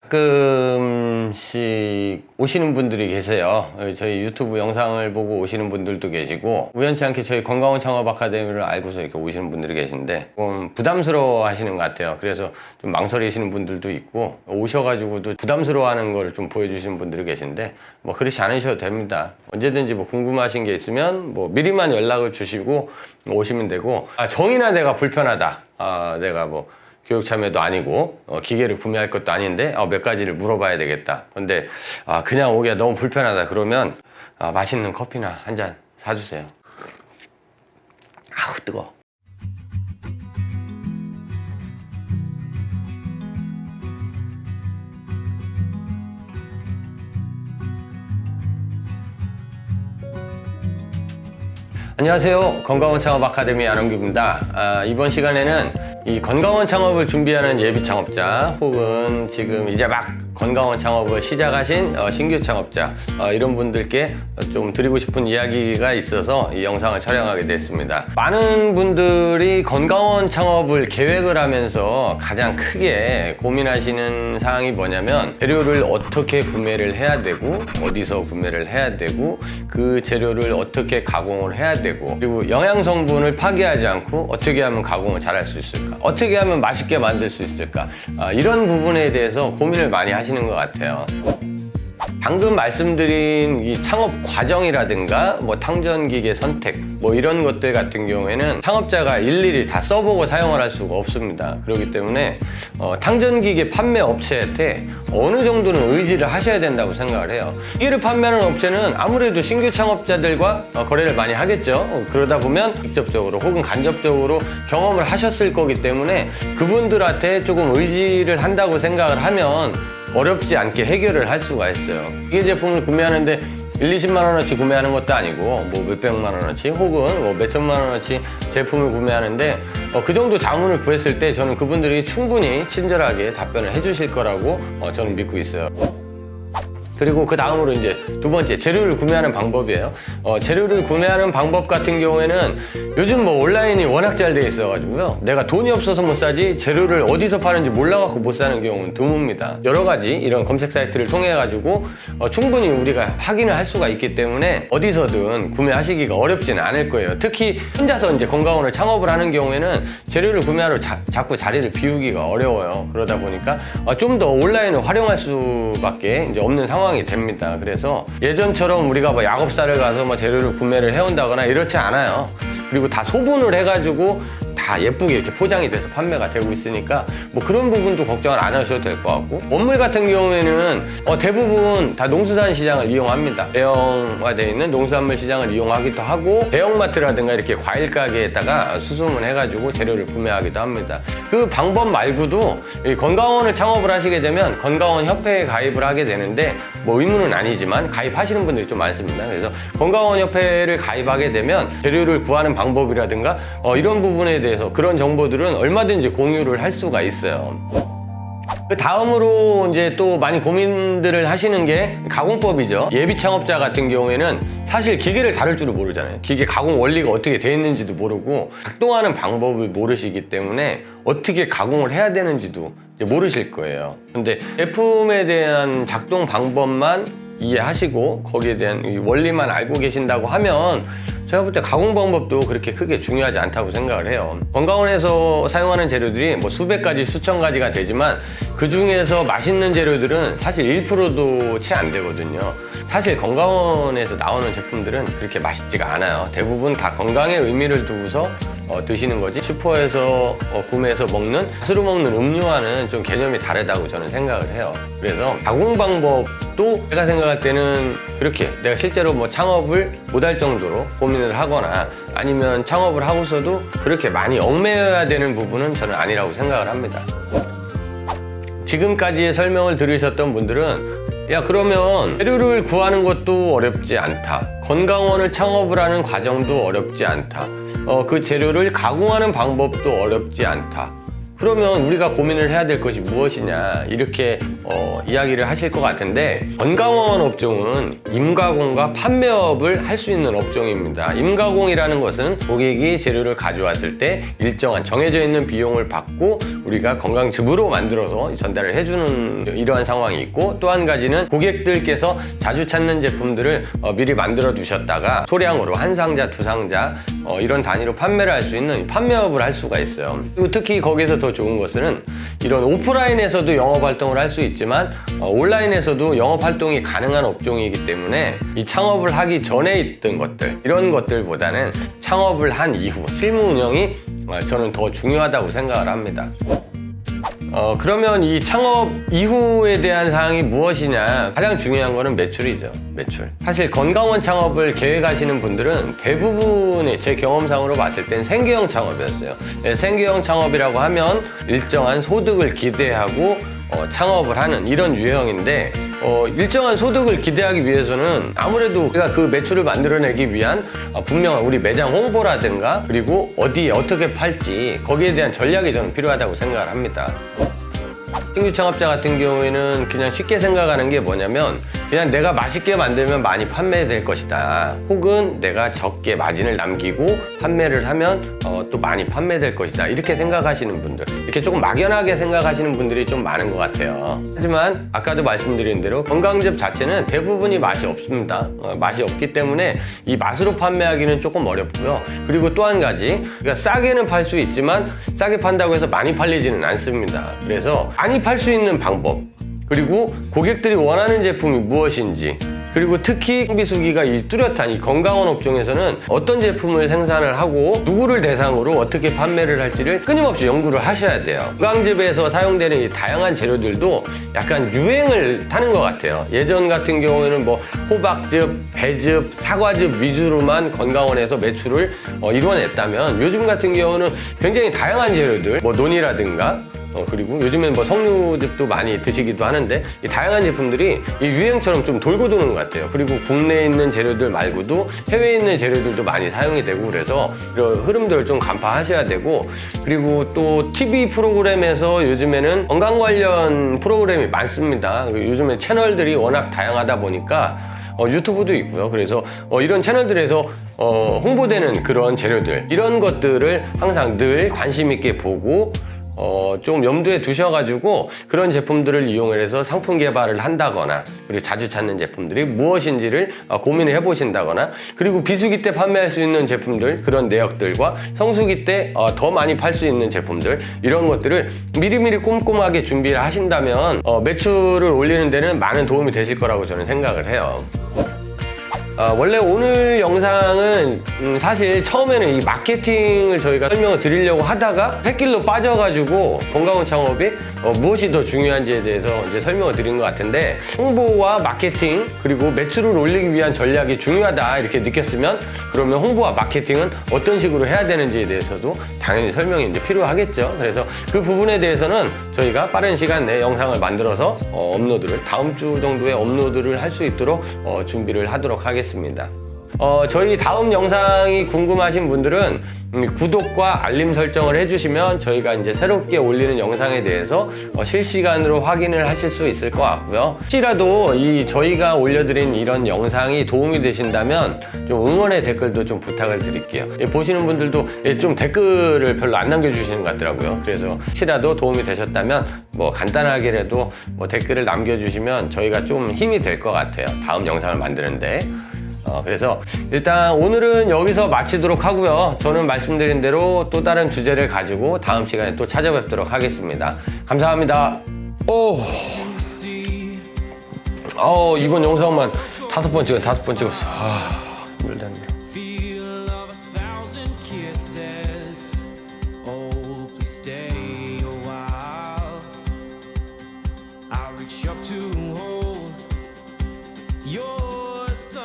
가끔씩 오시는 분들이 계세요. 저희 유튜브 영상을 보고 오시는 분들도 계시고, 우연치 않게 저희 건강원 창업 아카데미를 알고서 이렇게 오시는 분들이 계신데 좀 부담스러워 하시는 것 같아요. 그래서 좀 망설이시는 분들도 있고, 오셔가지고도 부담스러워하는 걸 좀 보여주시는 분들이 계신데, 뭐 그렇지 않으셔도 됩니다. 언제든지 뭐 궁금하신 게 있으면 뭐 미리만 연락을 주시고 오시면 되고, 정의나 내가 불편하다, 내가 뭐 교육 참여도 아니고 기계를 구매할 것도 아닌데 몇 가지를 물어봐야 되겠다. 근데 그냥 오기가 너무 불편하다 그러면 맛있는 커피나 한 잔 사주세요. 아우 뜨거워. 안녕하세요. 건강원 창업 아카데미 안원규입니다. 이번 시간에는 이 건강원 창업을 준비하는 예비 창업자, 혹은 지금 이제 막 건강원 창업을 시작하신 신규 창업자, 이런 분들께 좀 드리고 싶은 이야기가 있어서 이 영상을 촬영하게 됐습니다. 많은 분들이 건강원 창업을 계획을 하면서 가장 크게 고민하시는 사항이 뭐냐면, 재료를 어떻게 구매를 해야 되고, 어디서 구매를 해야 되고, 그 재료를 어떻게 가공을 해야 되고, 그리고 영양 성분을 파괴하지 않고 어떻게 하면 가공을 잘할 수 있을까, 어떻게 하면 맛있게 만들 수 있을까, 이런 부분에 대해서 고민을 많이 하시는 것 같아요. 방금 말씀드린 이 창업 과정이라든가 뭐 탕전기계 선택, 뭐 이런 것들 같은 경우에는 창업자가 일일이 다 써보고 사용을 할 수가 없습니다. 그렇기 때문에 탕전기계 판매 업체한테 어느 정도는 의지를 하셔야 된다고 생각을 해요. 기계를 판매하는 업체는 아무래도 신규 창업자들과 거래를 많이 하겠죠. 그러다 보면 직접적으로 혹은 간접적으로 경험을 하셨을 거기 때문에 그분들한테 조금 의지를 한다고 생각을 하면 어렵지 않게 해결을 할 수가 있어요. 기계 제품을 구매하는데 20만 원어치 구매하는 것도 아니고 뭐 몇백만 원어치 혹은 뭐 몇천만 원어치 제품을 구매하는데 그 정도 자문을 구했을 때 저는 그분들이 충분히 친절하게 답변을 해주실 거라고 저는 믿고 있어요. 그리고 그 다음으로 이제 두 번째, 재료를 구매하는 방법이에요. 재료를 구매하는 방법 같은 경우에는 요즘 뭐 온라인이 워낙 잘 돼 있어가지고요, 내가 돈이 없어서 못 사지 재료를 어디서 파는지 몰라갖고 못 사는 경우는 드뭅니다. 여러 가지 이런 검색 사이트를 통해 가지고 충분히 우리가 확인을 할 수가 있기 때문에 어디서든 구매하시기가 어렵지는 않을 거예요. 특히 혼자서 이제 건강원을 창업을 하는 경우에는 재료를 구매하러 자꾸 자리를 비우기가 어려워요. 그러다 보니까 좀 더 온라인을 활용할 수밖에 이제 없는 상황 이 됩니다. 그래서 예전처럼 우리가 뭐 약업사를 가서 뭐 재료를 구매를 해온다거나 이렇지 않아요. 그리고 다 소분을 해가지고 다 예쁘게 이렇게 포장이 돼서 판매가 되고 있으니까 뭐 그런 부분도 걱정을 안 하셔도 될 것 같고, 원물 같은 경우에는 대부분 다 농수산 시장을 이용합니다. 대형화되어 있는 농수산물 시장을 이용하기도 하고, 대형마트라든가 이렇게 과일 가게에다가 수소문 해가지고 재료를 구매하기도 합니다. 그 방법 말고도 이 건강원을 창업을 하시게 되면 건강원 협회에 가입을 하게 되는데, 뭐 의무는 아니지만 가입하시는 분들이 좀 많습니다. 그래서 건강원 협회를 가입하게 되면 재료를 구하는 방법이라든가 이런 부분에 대해서 그런 정보들은 얼마든지 공유를 할 수가 있어요. 그 다음으로 이제 또 많이 고민들을 하시는 게 가공법이죠. 예비 창업자 같은 경우에는 사실 기계를 다룰 줄을 모르잖아요. 기계 가공 원리가 어떻게 되어 있는지도 모르고 작동하는 방법을 모르시기 때문에 어떻게 가공을 해야 되는지도 이제 모르실 거예요. 근데 제품에 대한 작동 방법만 이해하시고 거기에 대한 원리만 알고 계신다고 하면 제가 볼 때 가공 방법도 그렇게 크게 중요하지 않다고 생각을 해요. 건강원에서 사용하는 재료들이 뭐 수백 가지, 수천 가지가 되지만 그 중에서 맛있는 재료들은 사실 1%도 채 안 되거든요. 사실 건강원에서 나오는 제품들은 그렇게 맛있지가 않아요. 대부분 다 건강의 의미를 두고서 드시는 거지, 슈퍼에서 구매해서 먹는, 스스로 먹는 음료와는 좀 개념이 다르다고 저는 생각을 해요. 그래서 가공 방법도 제가 생각할 때는 그렇게 내가 실제로 뭐 창업을 못할 정도로 고민을 하거나 아니면 창업을 하고서도 그렇게 많이 얽매여야 되는 부분은 저는 아니라고 생각을 합니다. 지금까지의 설명을 들으셨던 분들은 야, 그러면 재료를 구하는 것도 어렵지 않다, 건강원을 창업을 하는 과정도 어렵지 않다, 그 재료를 가공하는 방법도 어렵지 않다, 그러면 우리가 고민을 해야 될 것이 무엇이냐, 이렇게 이야기를 하실 것 같은데, 건강원 업종은 임가공과 판매업을 할 수 있는 업종입니다. 임가공이라는 것은 고객이 재료를 가져왔을 때 일정한 정해져 있는 비용을 받고 우리가 건강즙으로 만들어서 전달을 해주는 이러한 상황이 있고, 또 한 가지는 고객들께서 자주 찾는 제품들을 미리 만들어 두셨다가 소량으로 한 상자, 두 상자 이런 단위로 판매를 할 수 있는 판매업을 할 수가 있어요. 그리고 특히 거기에서 더 좋은 것은 이런 오프라인에서도 영업 활동을 할 수 있지만 온라인에서도 영업 활동이 가능한 업종이기 때문에 이 창업을 하기 전에 있던 것들, 이런 것들보다는 창업을 한 이후 실무 운영이 저는 더 중요하다고 생각을 합니다. 그러면 이 창업 이후에 대한 사항이 무엇이냐? 가장 중요한 거는 매출이죠. 매출. 사실 건강원 창업을 계획하시는 분들은 대부분의 제 경험상으로 봤을 땐 생계형 창업이었어요. 생계형 창업이라고 하면 일정한 소득을 기대하고 창업을 하는 이런 유형인데, 일정한 소득을 기대하기 위해서는 아무래도 우리가 그 매출을 만들어내기 위한 분명한 우리 매장 홍보라든가, 그리고 어디에 어떻게 팔지, 거기에 대한 전략이 저는 필요하다고 생각을 합니다. 신규 창업자 같은 경우에는 그냥 쉽게 생각하는 게 뭐냐면, 그냥 내가 맛있게 만들면 많이 판매될 것이다, 혹은 내가 적게 마진을 남기고 판매를 하면 또 많이 판매될 것이다, 이렇게 생각하시는 분들, 이렇게 조금 막연하게 생각하시는 분들이 좀 많은 것 같아요. 하지만 아까도 말씀드린 대로 건강즙 자체는 대부분이 맛이 없습니다. 맛이 없기 때문에 이 맛으로 판매하기는 조금 어렵고요. 그리고 또 한 가지, 그러니까 싸게는 팔 수 있지만 싸게 판다고 해서 많이 팔리지는 않습니다. 그래서 많이 팔 수 있는 방법, 그리고 고객들이 원하는 제품이 무엇인지, 그리고 특히 비수기가 이 뚜렷한 이 건강원 업종에서는 어떤 제품을 생산을 하고 누구를 대상으로 어떻게 판매를 할지를 끊임없이 연구를 하셔야 돼요. 건강즙에서 사용되는 이 다양한 재료들도 약간 유행을 타는 것 같아요. 예전 같은 경우에는 뭐 호박즙, 배즙, 사과즙 위주로만 건강원에서 매출을 이뤄냈다면, 요즘 같은 경우는 굉장히 다양한 재료들, 뭐 논이라든가 그리고 요즘엔 뭐 석류즙도 많이 드시기도 하는데, 이 다양한 제품들이 이 유행처럼 좀 돌고 도는 것 같아요. 그리고 국내에 있는 재료들 말고도 해외에 있는 재료들도 많이 사용이 되고, 그래서 이런 흐름들을 좀 간파하셔야 되고, 그리고 또 TV 프로그램에서 요즘에는 건강 관련 프로그램이 많습니다. 요즘에 채널들이 워낙 다양하다 보니까 유튜브도 있고요. 그래서 이런 채널들에서 홍보되는 그런 재료들, 이런 것들을 항상 늘 관심 있게 보고 좀 염두에 두셔가지고 그런 제품들을 이용해서 상품 개발을 한다거나, 그리고 자주 찾는 제품들이 무엇인지를 고민을 해보신다거나, 그리고 비수기 때 판매할 수 있는 제품들, 그런 내역들과 성수기 때 더 많이 팔 수 있는 제품들, 이런 것들을 미리미리 꼼꼼하게 준비를 하신다면 매출을 올리는 데는 많은 도움이 되실 거라고 저는 생각을 해요. 원래 오늘 영상은 사실 처음에는 이 마케팅을 저희가 설명을 드리려고 하다가 새길로 빠져가지고 건강원 창업이 무엇이 더 중요한지에 대해서 이제 설명을 드린 것 같은데, 홍보와 마케팅 그리고 매출을 올리기 위한 전략이 중요하다 이렇게 느꼈으면, 그러면 홍보와 마케팅은 어떤 식으로 해야 되는지에 대해서도 당연히 설명이 이제 필요하겠죠. 그래서 그 부분에 대해서는 저희가 빠른 시간 내에 영상을 만들어서 업로드를 다음 주 정도에 업로드를 할 수 있도록 준비를 하도록 하겠습니다. 저희 다음 영상이 궁금하신 분들은 구독과 알림 설정을 해주시면 저희가 이제 새롭게 올리는 영상에 대해서 실시간으로 확인을 하실 수 있을 것 같고요. 혹시라도 저희가 올려드린 이런 영상이 도움이 되신다면 좀 응원의 댓글도 좀 부탁을 드릴게요. 보시는 분들도 좀 댓글을 별로 안 남겨주시는 것 같더라고요. 그래서 혹시라도 도움이 되셨다면 뭐 간단하게라도 뭐 댓글을 남겨주시면 저희가 좀 힘이 될 것 같아요, 다음 영상을 만드는데. 그래서 일단 오늘은 여기서 마치도록 하고요. 저는 말씀드린 대로 또 다른 주제를 가지고 다음 시간에 또 찾아뵙도록 하겠습니다. 감사합니다. 이번 영상만 5번 찍었어. 힘들다. Your